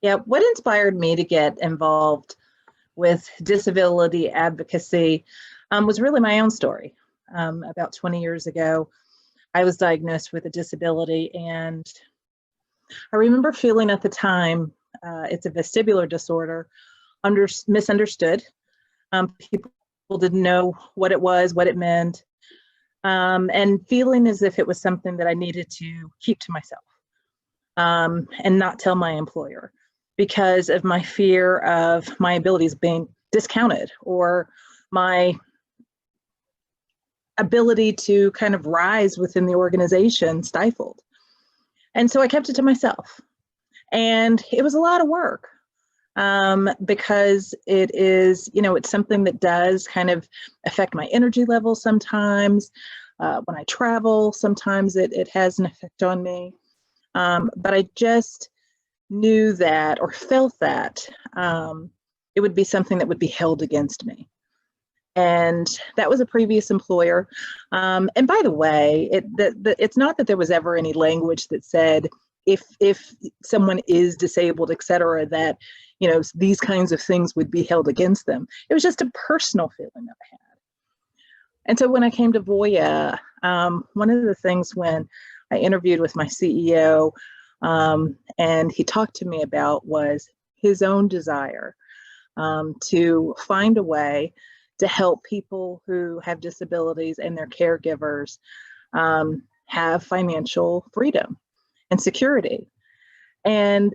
Yeah, what inspired me to get involved with disability advocacy was really my own story. About 20 years ago, I was diagnosed with a disability, and I remember feeling at the time, it's a vestibular disorder, misunderstood. People didn't know what it was, what it meant, and feeling as if it was something that I needed to keep to myself and not tell my employer because of my fear of my abilities being discounted or my ability to kind of rise within the organization stifled. And so I kept it to myself. And it was a lot of work because it is, it's something that does kind of affect my energy level sometimes. When I travel, sometimes it has an effect on me. But I just knew that or felt that it would be something that would be held against me. And that was a previous employer. And by the way, it's not that there was ever any language that said if someone is disabled, et cetera, that, these kinds of things would be held against them. It was just a personal feeling that I had. And so when I came to Voya, one of the things when I interviewed with my CEO and he talked to me about was his own desire to find a way to help people who have disabilities and their caregivers have financial freedom and security. And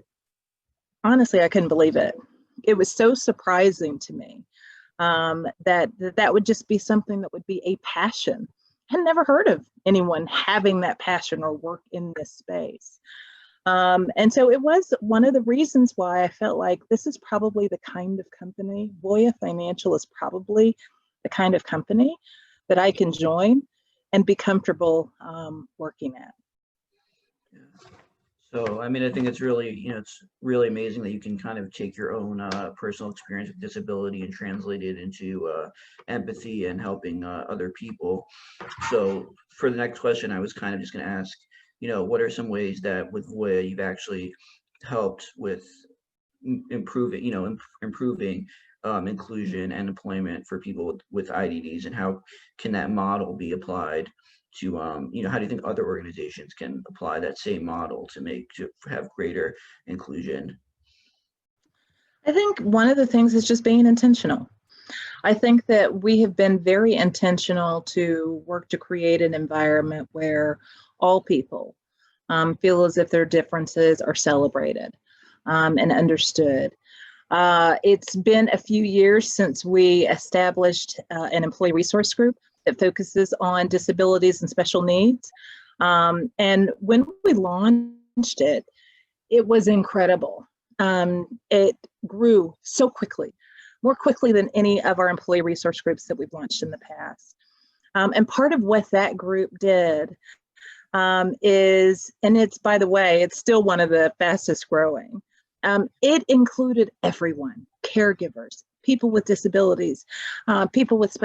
honestly, I couldn't believe it. It was so surprising to me that would just be something that would be a passion. I had never heard of anyone having that passion or work in this space. And so it was one of the reasons why I felt like this is probably the kind of company, Voya Financial is probably the kind of company that I can join and be comfortable working at. Yeah. So, I mean, I think it's really, it's really amazing that you can kind of take your own personal experience with disability and translate it into empathy and helping other people. So for the next question, I was kind of just going to ask, what are some ways that with Voya you've actually helped with improving inclusion and employment for people with IDDs, and how can that model be applied to, how do you think other organizations can apply that same model to have greater inclusion? I think one of the things is just being intentional. I think that we have been very intentional to work to create an environment where all people feel as if their differences are celebrated and understood. It's been a few years since we established an employee resource group that focuses on disabilities and special needs. And when we launched it, it was incredible. It grew so quickly, more quickly than any of our employee resource groups that we've launched in the past. And part of what that group did is, and it's, by the way, it's still one of the fastest growing. It included everyone, caregivers, people with disabilities, people with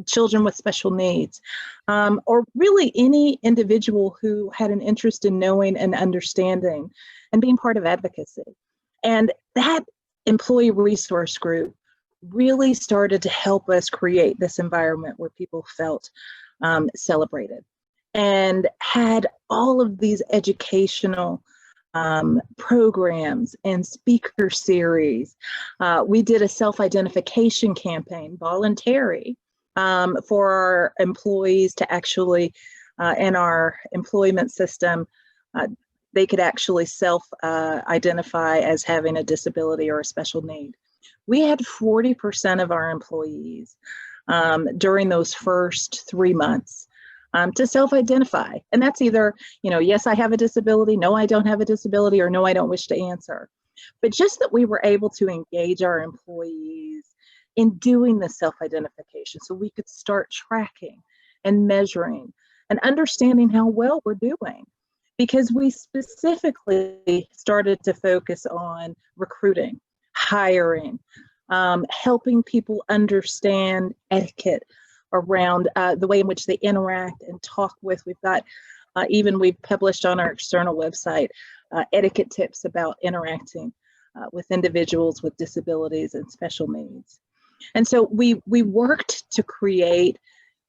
children with special needs, or really any individual who had an interest in knowing and understanding and being part of advocacy. And that employee resource group really started to help us create this environment where people felt celebrated and had all of these educational programs and speaker series. We did a self-identification campaign, voluntary, for our employees to actually, in our employment system, they could actually self-identify as having a disability or a special need. We had 40% of our employees during those first 3 months to self-identify. And that's either, yes, I have a disability, no, I don't have a disability, or no, I don't wish to answer. But just that we were able to engage our employees in doing the self-identification so we could start tracking and measuring and understanding how well we're doing. Because we specifically started to focus on recruiting, hiring, helping people understand etiquette around the way in which they interact and talk with. We've got, we've published on our external website etiquette tips about interacting with individuals with disabilities and special needs. And so we worked to create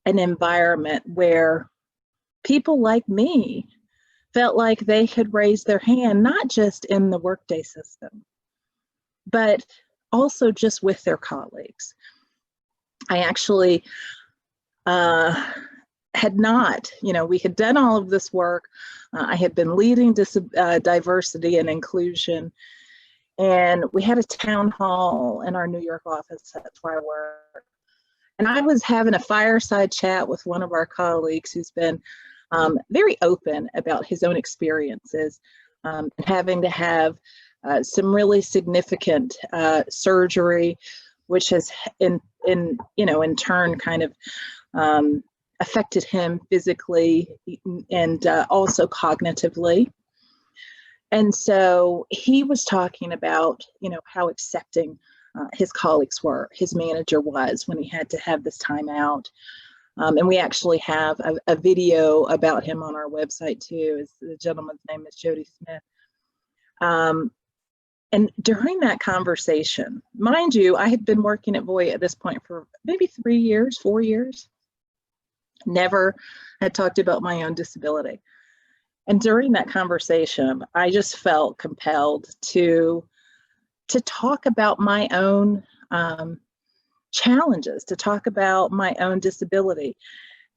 an environment where people like me felt like they could raise their hand, not just in the workday system, but also just with their colleagues. I actually had not, we had done all of this work. I had been leading diversity and inclusion, and we had a town hall in our New York office. That's where I work. And I was having a fireside chat with one of our colleagues who's been very open about his own experiences, having to have some really significant surgery, which has in turn kind of affected him physically and also cognitively. And so he was talking about, how accepting his colleagues were, his manager was, when he had to have this time out. And we actually have a video about him on our website too. The gentleman's name is Jody Smith. And during that conversation, mind you, I had been working at Voya at this point for maybe 4 years, never had talked about my own disability. And during that conversation, I just felt compelled to talk about my own challenges, to talk about my own disability.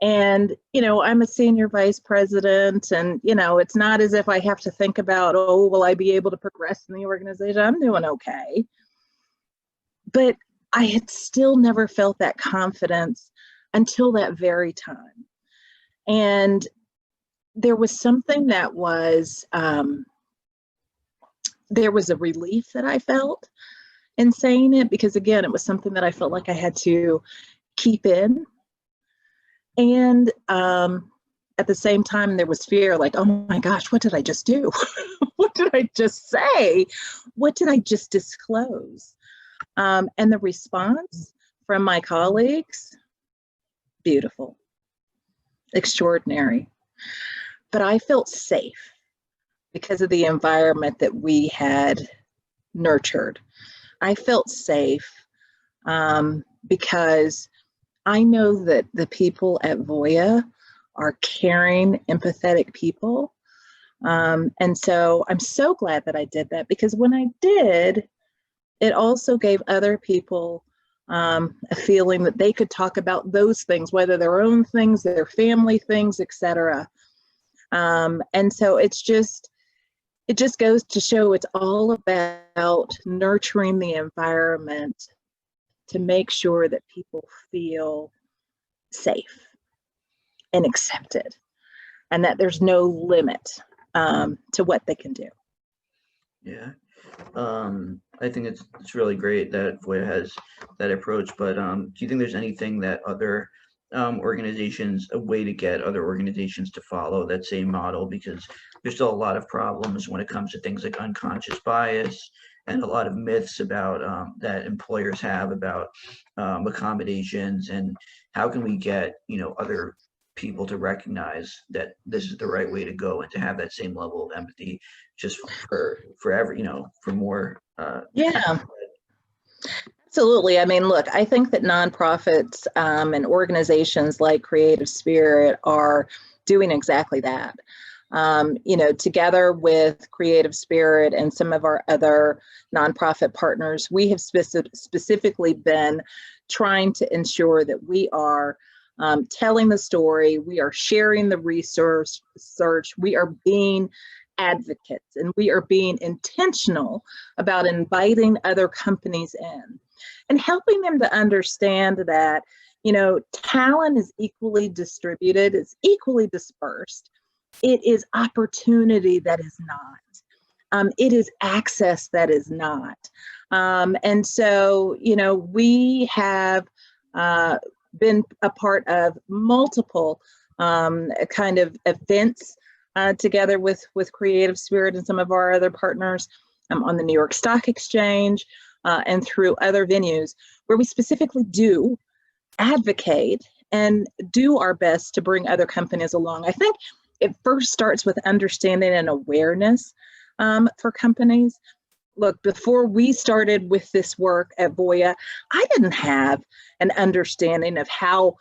And, I'm a senior vice president, and, it's not as if I have to think about, oh, will I be able to progress in the organization? I'm doing okay. But I had still never felt that confidence until that very time. And there was something that was, there was a relief that I felt in saying it, because again, it was something that I felt like I had to keep in. And at the same time, there was fear, like, oh my gosh, what did I just do? What did I just say? What did I just disclose? And the response from my colleagues, beautiful, extraordinary. But I felt safe because of the environment that we had nurtured. I felt safe because I know that the people at Voya are caring, empathetic people. And so I'm so glad that I did that, because when I did, it also gave other people a feeling that they could talk about those things, whether their own things, their family things, etc. And so it just goes to show it's all about nurturing the environment to make sure that people feel safe and accepted, and that there's no limit to what they can do. Yeah. I think it's really great that Voya has that approach, but do you think there's anything that other organizations, a way to get other organizations to follow that same model? Because there's still a lot of problems when it comes to things like unconscious bias and a lot of myths about that employers have about accommodations, and how can we get other people to recognize that this is the right way to go, and to have that same level of empathy just for every for more Yeah, absolutely. I mean, look, I think that nonprofits and organizations like Creative Spirit are doing exactly that. Together with Creative Spirit and some of our other nonprofit partners, we have specifically been trying to ensure that we are telling the story, we are sharing the research, we are being advocates, and we are being intentional about inviting other companies in and helping them to understand that, talent is equally distributed, it's equally dispersed. It is opportunity that is not. It is access that is not. And so, we have been a part of multiple kind of events together with Creative Spirit and some of our other partners on the New York Stock Exchange and through other venues, where we specifically do advocate and do our best to bring other companies along. I think it first starts with understanding and awareness for companies. Look, before we started with this work at Voya, I didn't have an understanding of how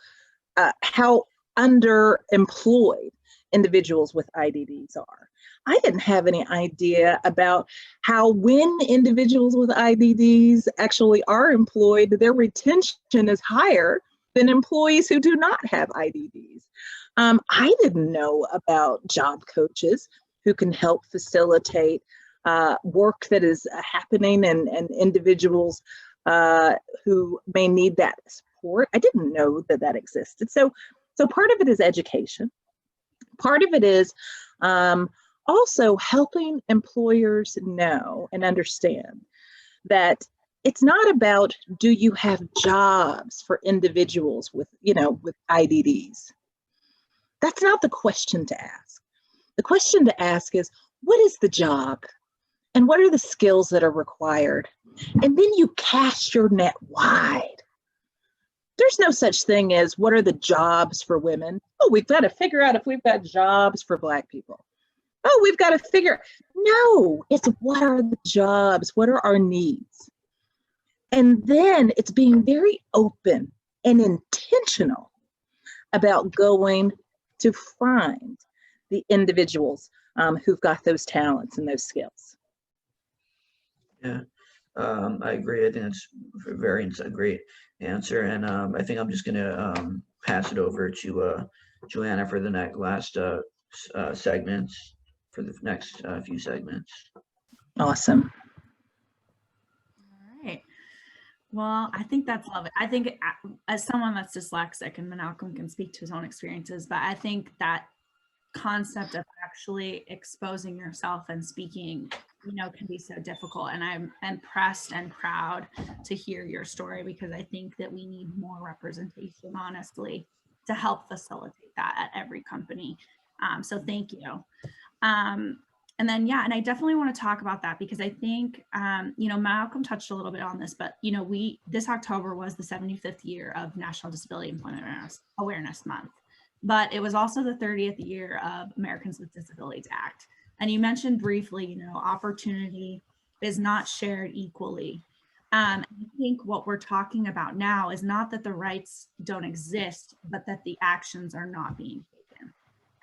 underemployed individuals with IDDs are. I didn't have any idea about how when individuals with IDDs actually are employed, their retention is higher than employees who do not have IDDs. I didn't know about job coaches who can help facilitate work that is happening and individuals who may need that support. I didn't know that that existed. So part of it is education. Part of it is also helping employers know and understand that it's not about, do you have jobs for individuals with IDDs? That's not the question to ask. The question to ask is, what is the job? And what are the skills that are required? And then you cast your net wide. There's no such thing as, what are the jobs for women? Oh, we've got to figure out if we've got jobs for Black people. Oh, we've got to figure. No, it's, what are the jobs? What are our needs? And then it's being very open and intentional about going to find the individuals who've got those talents and those skills. Yeah, I agree. I think that's a great answer. And I think I'm just going to pass it over to Joanna for the last segments, for the next few segments. Awesome. All right. Well, I think that's lovely. I think as someone that's dyslexic, and Malcolm can speak to his own experiences, but I think that concept of actually exposing yourself and speaking, can be so difficult. And I'm impressed and proud to hear your story, because I think that we need more representation, honestly, to help facilitate that at every company. So thank you. And then, and I definitely want to talk about that, because I think, Malcolm touched a little bit on this, but, this October was the 75th year of National Disability Employment Awareness Month, but it was also the 30th year of Americans with Disabilities Act. And you mentioned briefly, opportunity is not shared equally. I think what we're talking about now is not that the rights don't exist, but that the actions are not being taken.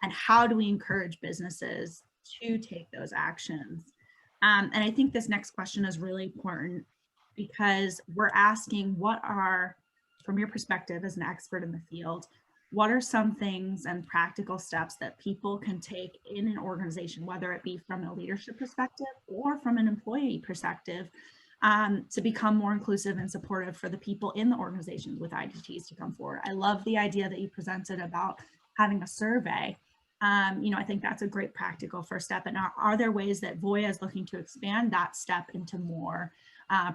And how do we encourage businesses to take those actions? And I think this next question is really important, because we're asking, what are, from your perspective as an expert in the field, what are some things and practical steps that people can take in an organization, whether it be from a leadership perspective or from an employee perspective, to become more inclusive and supportive for the people in the organizations with IDTs to come forward? I love the idea that you presented about having a survey. I think that's a great practical first step. And are there ways that Voya is looking to expand that step into more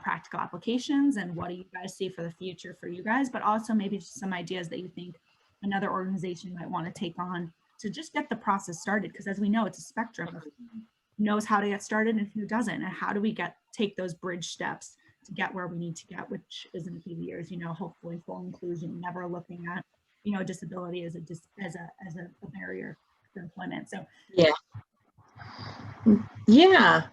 practical applications? And what do you guys see for the future for you guys? But also maybe just some ideas that you think another organization might want to take on to just get the process started. Because as we know, it's a spectrum of who knows how to get started and who doesn't. And how do we take those bridge steps to get where we need to get, which is in a few years, hopefully full inclusion, never looking at, disability as a barrier to employment. So yeah,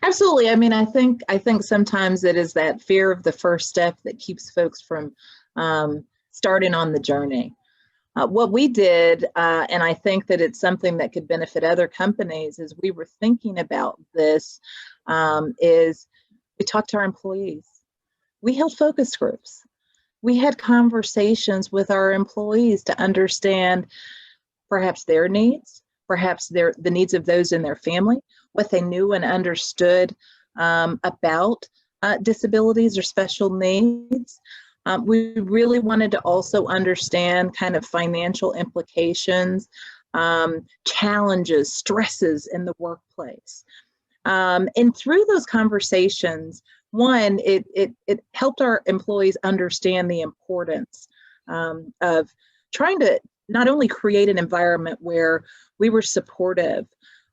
absolutely. I mean, I think sometimes it is that fear of the first step that keeps folks from starting on the journey. What we did, and I think that it's something that could benefit other companies, as we were thinking about this, is we talked to our employees. We held focus groups. We had conversations with our employees to understand perhaps their needs, perhaps the needs of those in their family, what they knew and understood about disabilities or special needs. We really wanted to also understand kind of financial implications, challenges, stresses in the workplace. And through those conversations, one, it helped our employees understand the importance of trying to not only create an environment where we were supportive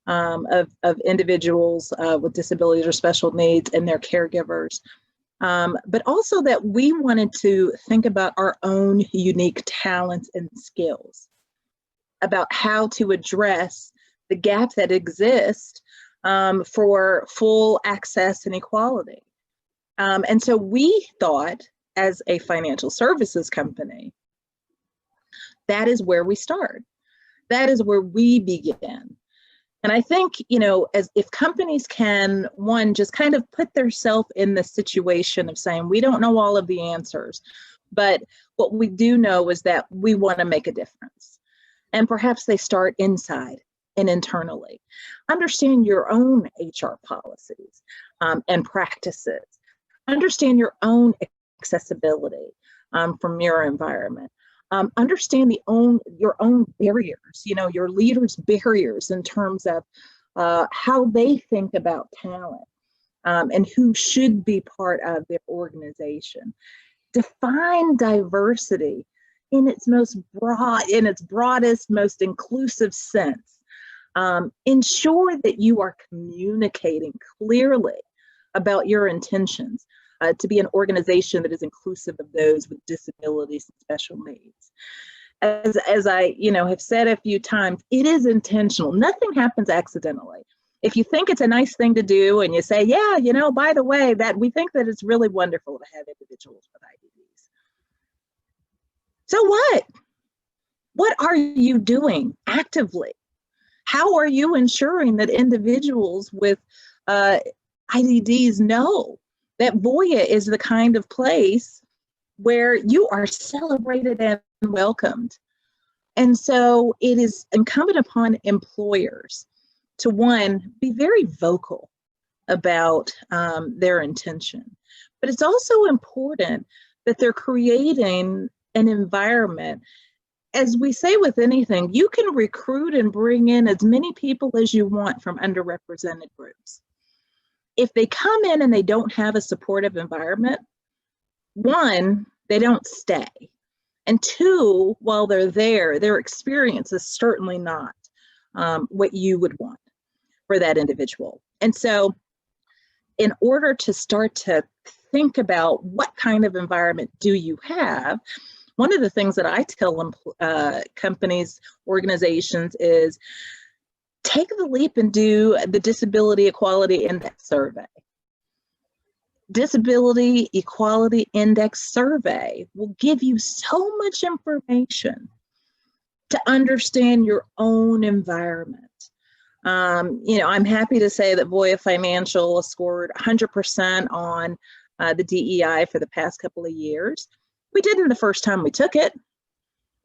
of individuals with disabilities or special needs and their caregivers, but also that we wanted to think about our own unique talents and skills, about how to address the gap that exists for full access and equality. And so we thought, as a financial services company, that is where we start. That is where we begin. And I think, as if companies can, one, just kind of put themselves in the situation of saying, we don't know all of the answers, but what we do know is that we want to make a difference. And perhaps they start inside and internally. Understand your own HR policies and practices. Understand your own accessibility from your environment. Understand your own barriers, your leaders' barriers in terms of how they think about talent and who should be part of their organization. Define diversity in its broadest, most inclusive sense. Ensure that you are communicating clearly about your intentions to be an organization that is inclusive of those with disabilities and special needs. As I have said a few times, it is intentional. Nothing happens accidentally. If you think it's a nice thing to do and you say, yeah, by the way, that we think that it's really wonderful to have individuals with IDDs. So what? What are you doing actively? How are you ensuring that individuals with IDDs know that Voya is the kind of place where you are celebrated and welcomed? And so it is incumbent upon employers to, one, be very vocal about their intention. But it's also important that they're creating an environment. As we say with anything, you can recruit and bring in as many people as you want from underrepresented groups. If they come in and they don't have a supportive environment, one, they don't stay. And two, while they're there, their experience is certainly not what you would want for that individual. And so in order to start to think about what kind of environment do you have, one of the things that I tell companies, organizations is take the leap and do the Disability Equality Index Survey. Disability Equality Index Survey will give you so much information to understand your own environment. I'm happy to say that Voya Financial scored 100% on the DEI for the past couple of years. We didn't the first time we took it,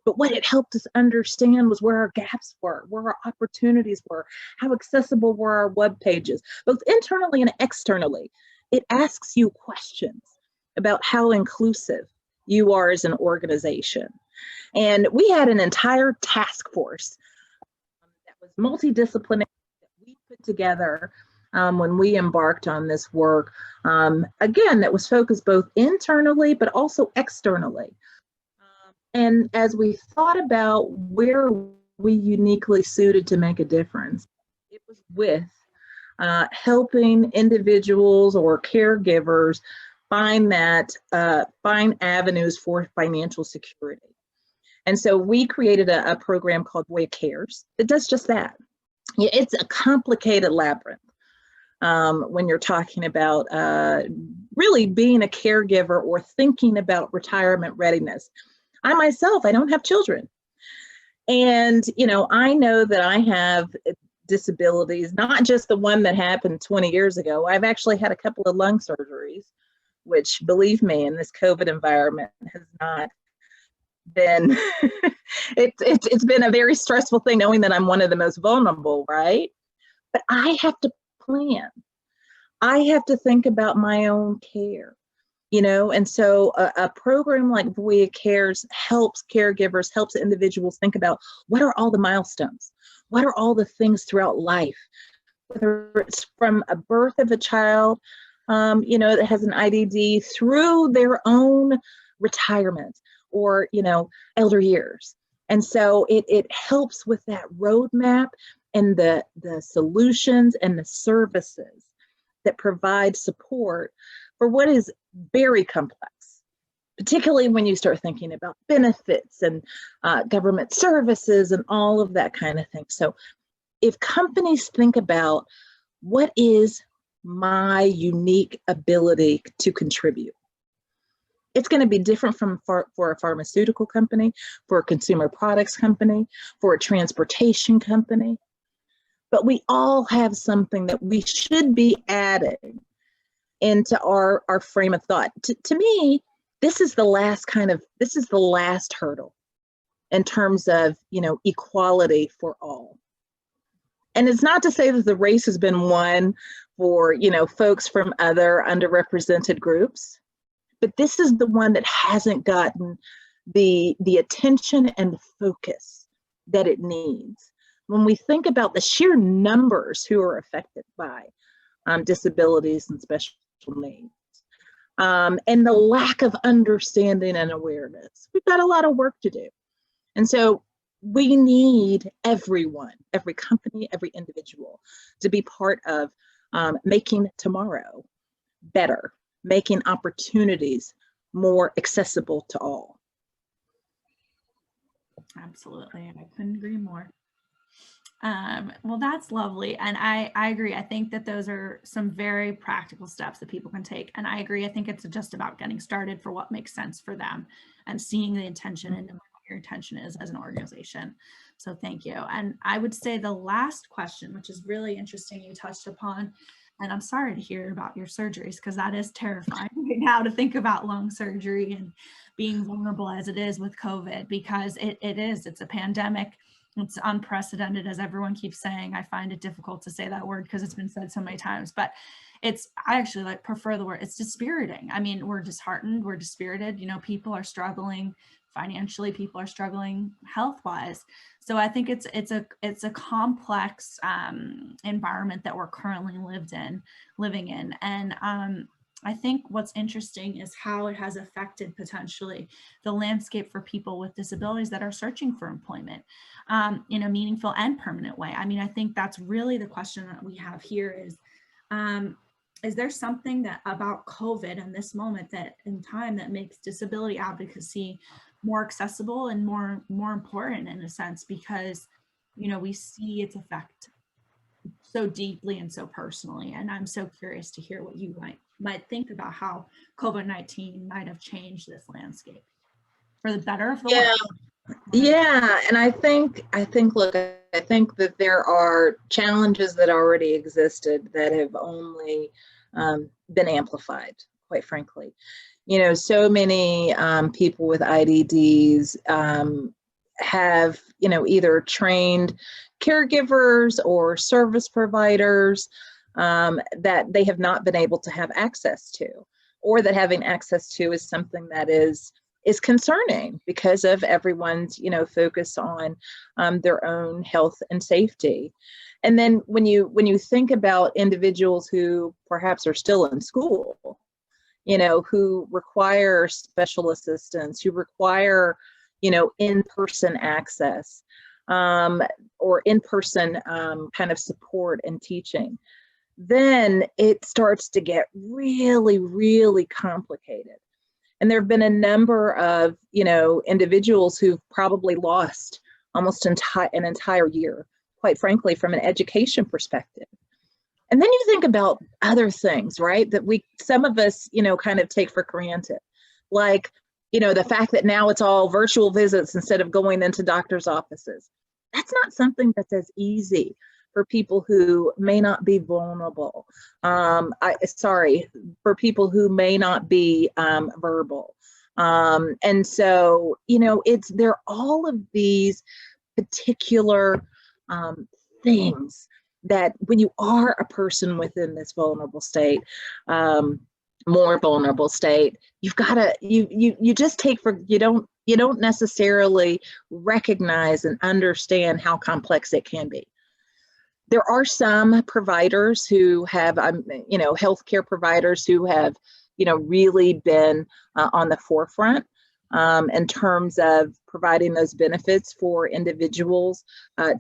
but what it helped us understand was where our gaps were, where our opportunities were, how accessible were our web pages, both internally and externally. It asks you questions about how inclusive you are as an organization. And we had an entire task force that was multidisciplinary that we put together when we embarked on this work, again, that was focused both internally but also externally. And as we thought about where we uniquely suited to make a difference, it was with helping individuals or caregivers find avenues for financial security. And so we created a program called Voya Cares that does just that. It's a complicated labyrinth when you're talking about really being a caregiver or thinking about retirement readiness. I myself, I don't have children. And, I know that I have disabilities, not just the one that happened 20 years ago. I've actually had a couple of lung surgeries, which, believe me, in this COVID environment has not been, it's been a very stressful thing knowing that I'm one of the most vulnerable, right? But I have to plan. I have to think about my own care, and so a program like Voya Cares helps caregivers, helps individuals think about what are all the milestones? What are all the things throughout life? Whether it's from a birth of a child, that has an IDD through their own retirement or, elder years. And so it helps with that roadmap and the solutions and the services that provide support for what is very complex, particularly when you start thinking about benefits and government services and all of that kind of thing. So if companies think about what is my unique ability to contribute? It's going to be different for a pharmaceutical company, for a consumer products company, for a transportation company. But we all have something that we should be adding into our frame of thought. To me, this is the last hurdle in terms of, equality for all. And it's not to say that the race has been won for, folks from other underrepresented groups, but this is the one that hasn't gotten the attention and the focus that it needs. When we think about the sheer numbers who are affected by disabilities and special needs, and the lack of understanding and awareness, we've got a lot of work to do. And so we need everyone, every company, every individual to be part of making tomorrow better, making opportunities more accessible to all. Absolutely. I couldn't agree more. Well, that's lovely. And I agree. I think that those are some very practical steps that people can take. And I agree. I think it's just about getting started for what makes sense for them and seeing the intention and what your intention is as an organization. So thank you. And I would say the last question, which is really interesting, you touched upon, and I'm sorry to hear about your surgeries, because that is terrifying right now to think about lung surgery and being vulnerable as it is with COVID, because it's a pandemic. It's unprecedented, as everyone keeps saying. I find it difficult to say that word because it's been said so many times, but I actually prefer the word. It's dispiriting. I mean, we're disheartened, we're dispirited. People are struggling financially, people are struggling health-wise. So I think it's a complex environment that we're currently living in. And I think what's interesting is how it has affected potentially the landscape for people with disabilities that are searching for employment in a meaningful and permanent way. I mean, I think that's really the question that we have here is there something that about COVID and this moment that in time that makes disability advocacy more accessible and more important in a sense, because, we see its effect so deeply and so personally. And I'm so curious to hear what you might think about how COVID-19 might have changed this landscape for the better of the worse. Yeah. And I think that there are challenges that already existed that have only been amplified, quite frankly. So many people with IDDs have, either trained caregivers or service providers that they have not been able to have access to, or that having access to is something that is concerning because of everyone's, focus on their own health and safety. And then when you think about individuals who perhaps are still in school, who require special assistance, who require, in-person access or in-person kind of support and teaching, then it starts to get really, really complicated. And there have been a number of, individuals who've probably lost almost an entire year, quite frankly, from an education perspective. And then you think about other things, right, that some of us, kind of take for granted, like, the fact that now it's all virtual visits instead of going into doctor's offices. That's not something that's as easy for people who may not be vulnerable. For people who may not be verbal. And so, there are all of these particular things that when you are a person within this vulnerable state, more vulnerable state, you've got to, you just take for, you don't necessarily recognize and understand how complex it can be. There are some providers who have, healthcare providers who have, really been on the forefront in terms of providing those benefits for individuals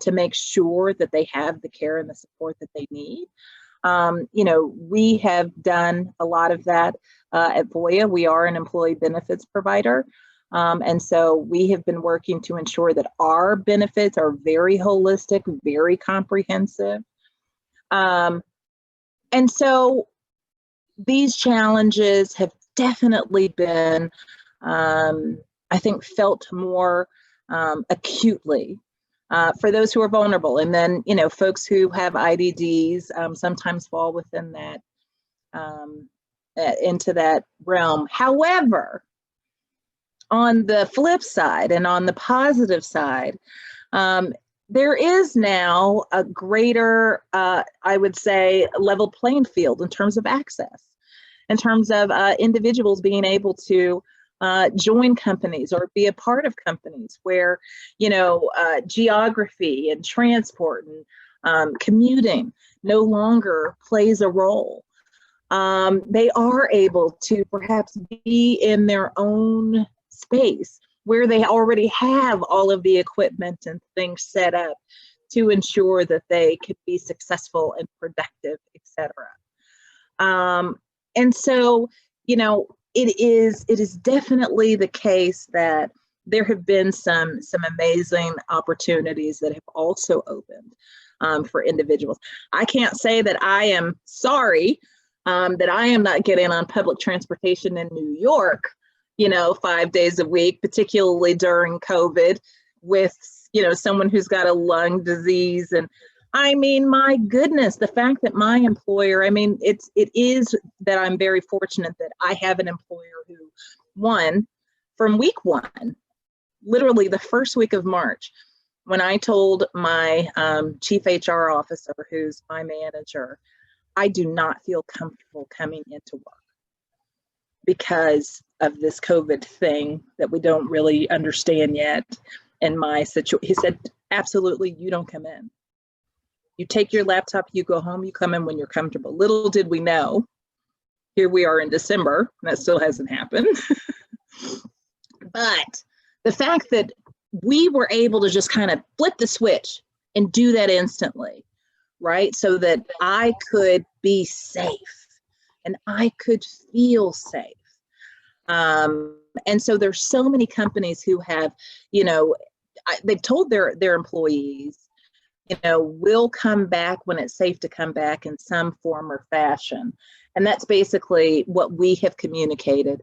to make sure that they have the care and the support that they need. We have done a lot of that at Voya. We are an employee benefits provider. And so we have been working to ensure that our benefits are very holistic, very comprehensive. And so these challenges have definitely been, I think, felt more acutely for those who are vulnerable. And then, folks who have IDDs sometimes fall within that, into that realm. However, on the flip side and on the positive side, there is now a greater, I would say, level playing field in terms of access, in terms of individuals being able to join companies or be a part of companies where, geography and transport and commuting no longer plays a role. They are able to perhaps be in their own space where they already have all of the equipment and things set up to ensure that they could be successful and productive, etc. And so, it is definitely the case that there have been some amazing opportunities that have also opened for individuals. I can't say that I am sorry that I am not getting on public transportation in New York, 5 days a week, particularly during COVID, with, someone who's got a lung disease. And I mean, my goodness, the fact that my employer, it is that I'm very fortunate that I have an employer who, from week one, literally the first week of March, when I told my chief HR officer, who's my manager, I do not feel comfortable coming into work because of this COVID thing that we don't really understand yet. In my situation, he said, absolutely, you don't come in. You take your laptop, you go home, you come in when you're comfortable. Little did we know, here we are in December, and that still hasn't happened. But the fact that we were able to just kind of flip the switch and do that instantly, right? So that I could be safe and I could feel safe. And so there's so many companies who have, they've told their employees, we'll come back when it's safe to come back in some form or fashion. And that's basically what we have communicated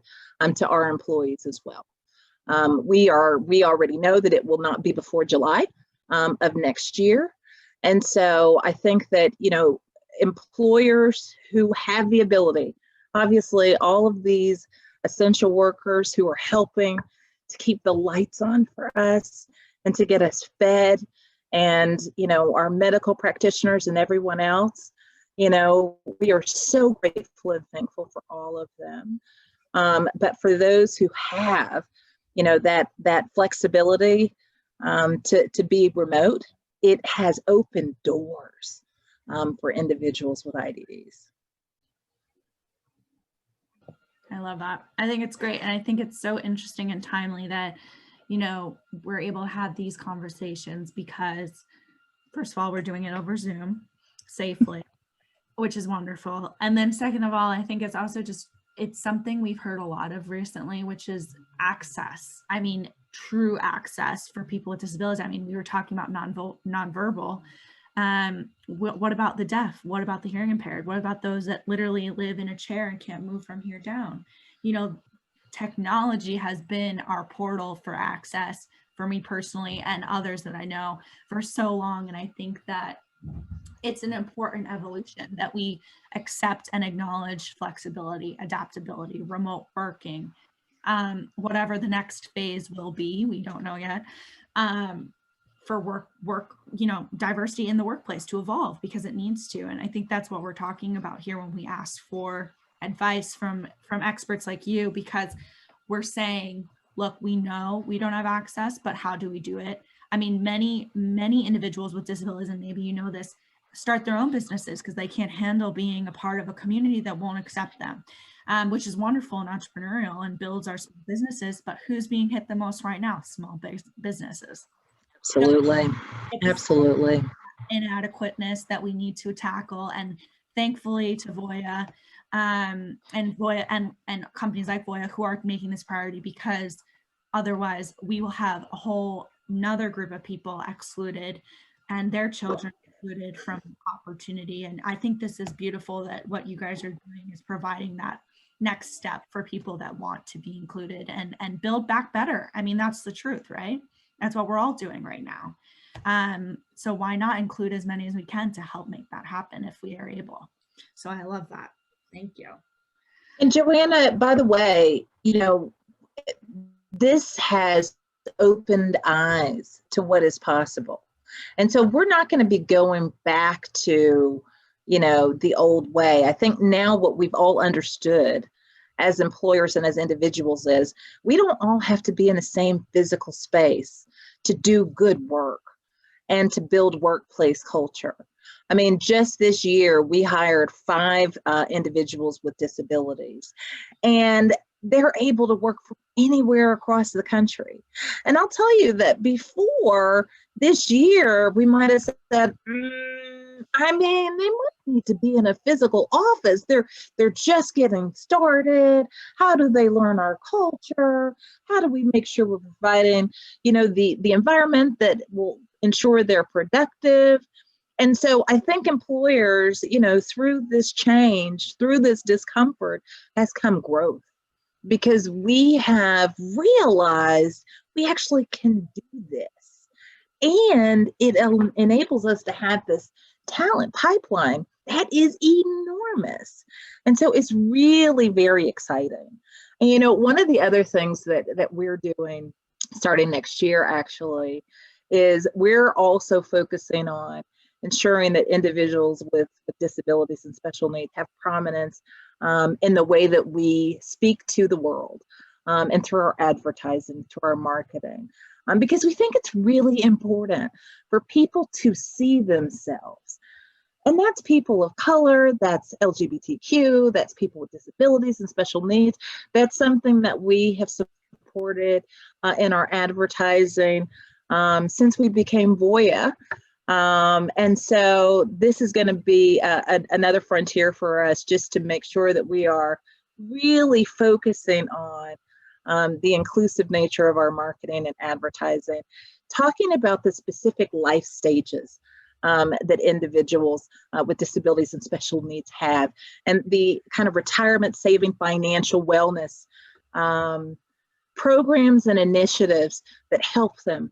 to our employees as well. We already know that it will not be before July of next year. And so I think that, employers who have the ability, obviously all of these essential workers who are helping to keep the lights on for us and to get us fed, and, our medical practitioners and everyone else, we are so grateful and thankful for all of them. But for those who have, that flexibility to be remote, it has opened doors for individuals with IDDs. I love that. I think it's great. And I think it's so interesting and timely that, we're able to have these conversations because, first of all, we're doing it over Zoom safely, which is wonderful. And then second of all, I think it's also it's something we've heard a lot of recently, which is access. True access for people with disabilities. We were talking about nonverbal. What about the deaf? What about the hearing impaired? What about those that literally live in a chair and can't move from here down? Technology has been our portal for access for me personally and others that I know for so long. And I think that it's an important evolution that we accept and acknowledge flexibility, adaptability, remote working, whatever the next phase will be, we don't know yet, for work, diversity in the workplace to evolve because it needs to. And I think that's what we're talking about here when we ask for advice from experts like you, because we're saying, look, we know we don't have access, but how do we do it? Many individuals with disabilities, and maybe you know this, start their own businesses because they can't handle being a part of a community that won't accept them, which is wonderful and entrepreneurial and builds our businesses. But who's being hit the most right now? Small businesses. Absolutely. Absolutely. Inadequateness that we need to tackle. And thankfully to Voya and Voya and companies like Voya who are making this priority, because otherwise we will have a whole another group of people excluded and their children excluded from opportunity. And I think this is beautiful that what you guys are doing is providing that next step for people that want to be included and build back better. I mean, that's the truth, right? That's what we're all doing right now. So why not include as many as we can to help make that happen if we are able? So I love that. Thank you. And Joanna, by the way, this has opened eyes to what is possible. And so we're not going to be going back to, the old way. I think now what we've all understood as employers and as individuals is we don't all have to be in the same physical space to do good work and to build workplace culture. I mean, just this year, we hired 5 individuals with disabilities, and they're able to work from anywhere across the country. And I'll tell you that before this year, we might have said, they might need to be in a physical office. They're just getting started. How do they learn our culture? How do we make sure we're providing, the environment that will ensure they're productive? And so I think employers, through this change, through this discomfort, has come growth, because we have realized we actually can do this. And it enables us to have this talent pipeline that is enormous. And so it's really very exciting. And, one of the other things that we're doing starting next year, actually, is we're also focusing on ensuring that individuals with disabilities and special needs have prominence in the way that we speak to the world and through our advertising, through our marketing, because we think it's really important for people to see themselves. And that's people of color, that's LGBTQ, that's people with disabilities and special needs. That's something that we have supported in our advertising since we became Voya. And so this is going to be another frontier for us, just to make sure that we are really focusing on the inclusive nature of our marketing and advertising, talking about the specific life stages that individuals with disabilities and special needs have, and the kind of retirement saving financial wellness programs and initiatives that help them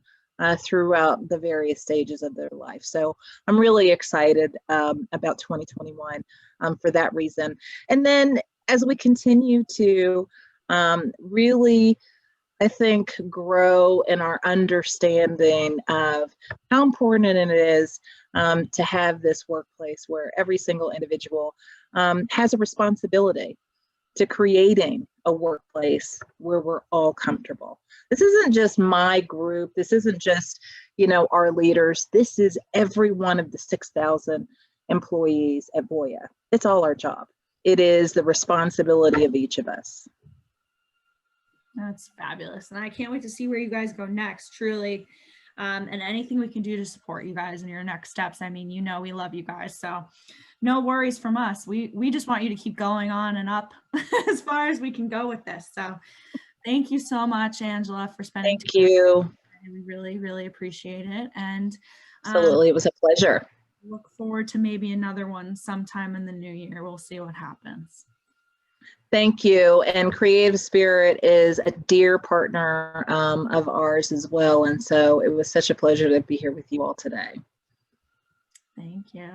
throughout the various stages of their life. So I'm really excited about 2021 for that reason. And then as we continue to really, I think, grow in our understanding of how important it is to have this workplace where every single individual has a responsibility to creating a workplace where we're all comfortable. This isn't just my group. This isn't just, our leaders. This is every one of the 6,000 employees at Voya. It's all our job. It is the responsibility of each of us. That's fabulous. And I can't wait to see where you guys go next, truly. And anything we can do to support you guys in your next steps. I mean, we love you guys. So no worries from us. We just want you to keep going on and up as far as we can go with this. So thank you so much, Angela, for spending time. Thank you. We really, really appreciate it. And absolutely, it was a pleasure. Look forward to maybe another one sometime in the new year. We'll see what happens. Thank you. And Creative Spirit is a dear partner of ours as well. And so it was such a pleasure to be here with you all today. Thank you.